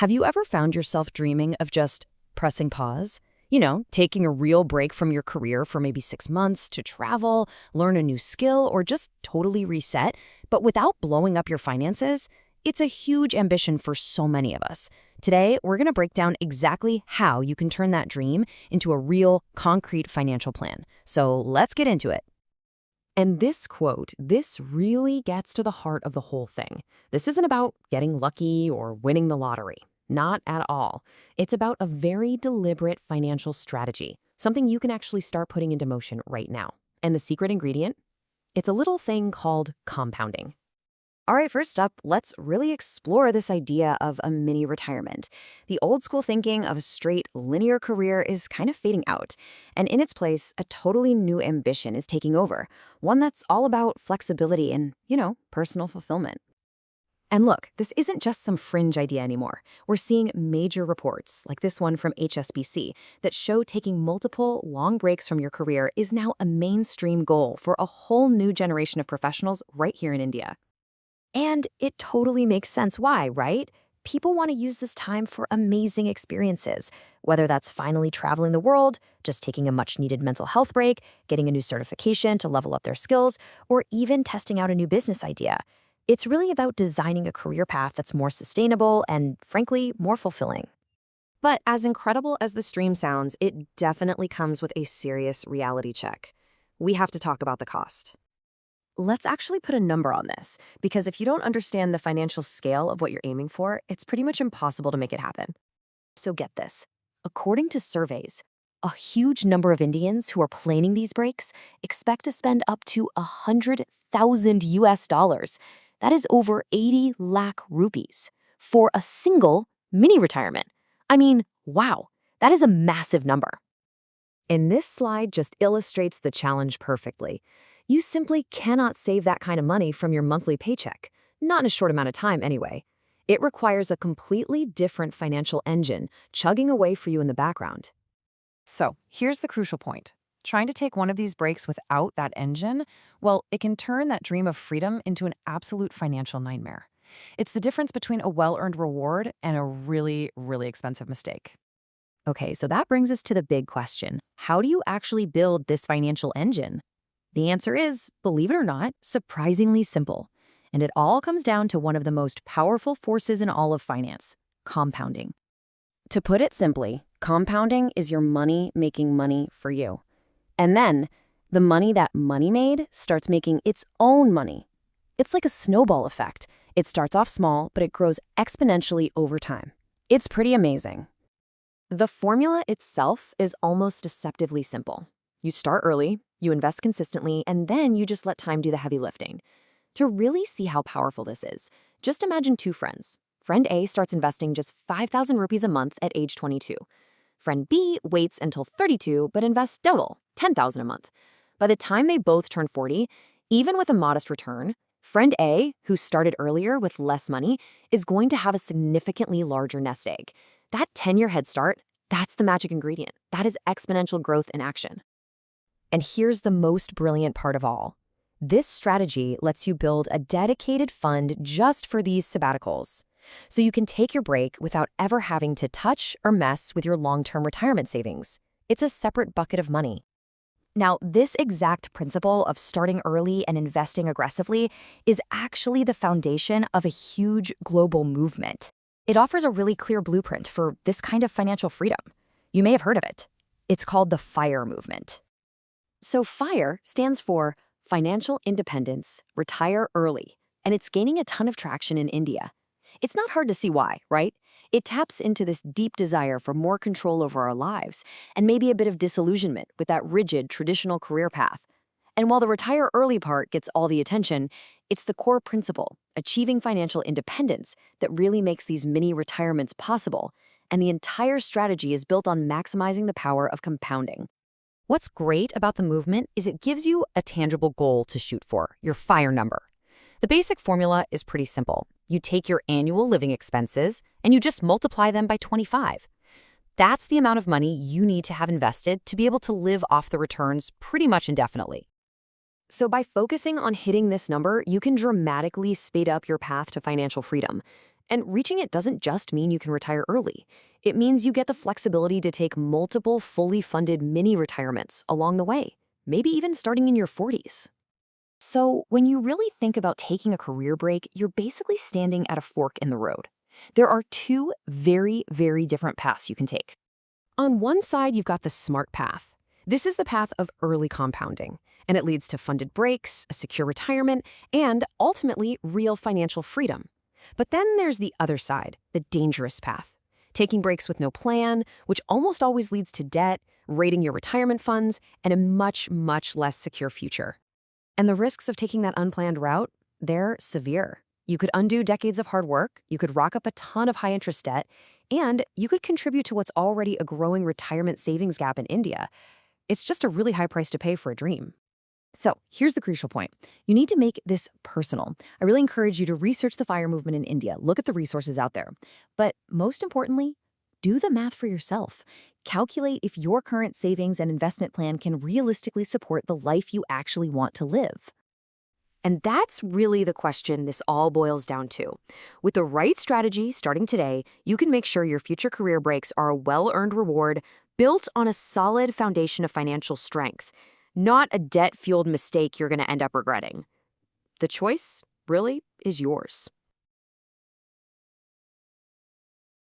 Have you ever found yourself dreaming of just pressing pause? Taking a real break from your career for maybe 6 months to travel, learn a new skill, or just totally reset, but without blowing up your finances? It's a huge ambition for so many of us. Today, we're going to break down exactly how you can turn that dream into a real, concrete financial plan. So let's get into it. And this quote, this really gets to the heart of the whole thing. This isn't about getting lucky or winning the lottery. Not at all. It's about a very deliberate financial strategy, something you can actually start putting into motion right now. And the secret ingredient? It's a little thing called compounding. All right, first up, let's really explore this idea of a mini retirement. The old school thinking of a straight linear career is kind of fading out. And in its place, a totally new ambition is taking over. One that's all about flexibility and, personal fulfillment. And look, this isn't just some fringe idea anymore. We're seeing major reports, like this one from HSBC, that show taking multiple long breaks from your career is now a mainstream goal for a whole new generation of professionals right here in India. And it totally makes sense why, right? People want to use this time for amazing experiences, whether that's finally traveling the world, just taking a much-needed mental health break, getting a new certification to level up their skills, or even testing out a new business idea. It's really about designing a career path that's more sustainable and, frankly, more fulfilling. But as incredible as the stream sounds, it definitely comes with a serious reality check. We have to talk about the cost. Let's actually put a number on this, because if you don't understand the financial scale of what you're aiming for, it's pretty much impossible to make it happen. So get this. According to surveys, a huge number of Indians who are planning these breaks expect to spend up to 100,000 US dollars. That is over 80 lakh rupees for a single mini retirement. I mean, wow, that is a massive number. And this slide just illustrates the challenge perfectly. You simply cannot save that kind of money from your monthly paycheck, not in a short amount of time anyway. It requires a completely different financial engine chugging away for you in the background. So here's the crucial point. Trying to take one of these breaks without that engine, well, it can turn that dream of freedom into an absolute financial nightmare. It's the difference between a well-earned reward and a really, really expensive mistake. Okay, so that brings us to the big question. How do you actually build this financial engine? The answer is, believe it or not, surprisingly simple. And it all comes down to one of the most powerful forces in all of finance, compounding. To put it simply, compounding is your money making money for you. And then, the money that money made starts making its own money. It's like a snowball effect. It starts off small, but it grows exponentially over time. It's pretty amazing. The formula itself is almost deceptively simple. You start early, you invest consistently, and then you just let time do the heavy lifting. To really see how powerful this is, just imagine two friends. Friend A starts investing just 5,000 rupees a month at age 22. Friend B waits until 32 but invests double, 10,000 a month. By the time they both turn 40, even with a modest return, friend A, who started earlier with less money, is going to have a significantly larger nest egg. That 10-year head start, that's the magic ingredient. That is exponential growth in action. And here's the most brilliant part of all. This strategy lets you build a dedicated fund just for these sabbaticals. So you can take your break without ever having to touch or mess with your long-term retirement savings. It's a separate bucket of money. Now, this exact principle of starting early and investing aggressively is actually the foundation of a huge global movement. It offers a really clear blueprint for this kind of financial freedom. You may have heard of it. It's called the FIRE movement. So FIRE stands for Financial Independence, Retire Early, and it's gaining a ton of traction in India. It's not hard to see why, right? It taps into this deep desire for more control over our lives and maybe a bit of disillusionment with that rigid, traditional career path. And while the retire early part gets all the attention, it's the core principle, achieving financial independence, that really makes these mini retirements possible. And the entire strategy is built on maximizing the power of compounding. What's great about the movement is it gives you a tangible goal to shoot for, your FIRE number. The basic formula is pretty simple. You take your annual living expenses and you just multiply them by 25. That's the amount of money you need to have invested to be able to live off the returns pretty much indefinitely. So by focusing on hitting this number, you can dramatically speed up your path to financial freedom. And reaching it doesn't just mean you can retire early. It means you get the flexibility to take multiple fully funded mini retirements along the way, maybe even starting in your 40s. So, when you really think about taking a career break, you're basically standing at a fork in the road. There are two very, very different paths you can take. On one side, you've got the smart path. This is the path of early compounding, and it leads to funded breaks, a secure retirement, and ultimately real financial freedom. But then there's the other side, the dangerous path. Taking breaks with no plan, which almost always leads to debt, raiding your retirement funds, and a much, much less secure future. And the risks of taking that unplanned route, they're severe. You could undo decades of hard work, you could rack up a ton of high-interest debt, and you could contribute to what's already a growing retirement savings gap in India. It's just a really high price to pay for a dream. So here's the crucial point. You need to make this personal. I really encourage you to research the FIRE movement in India. Look at the resources out there. But most importantly, do the math for yourself. Calculate if your current savings and investment plan can realistically support the life you actually want to live. And that's really the question this all boils down to. With the right strategy starting today, you can make sure your future career breaks are a well-earned reward built on a solid foundation of financial strength, not a debt-fueled mistake you're going to end up regretting. The choice, really, is yours.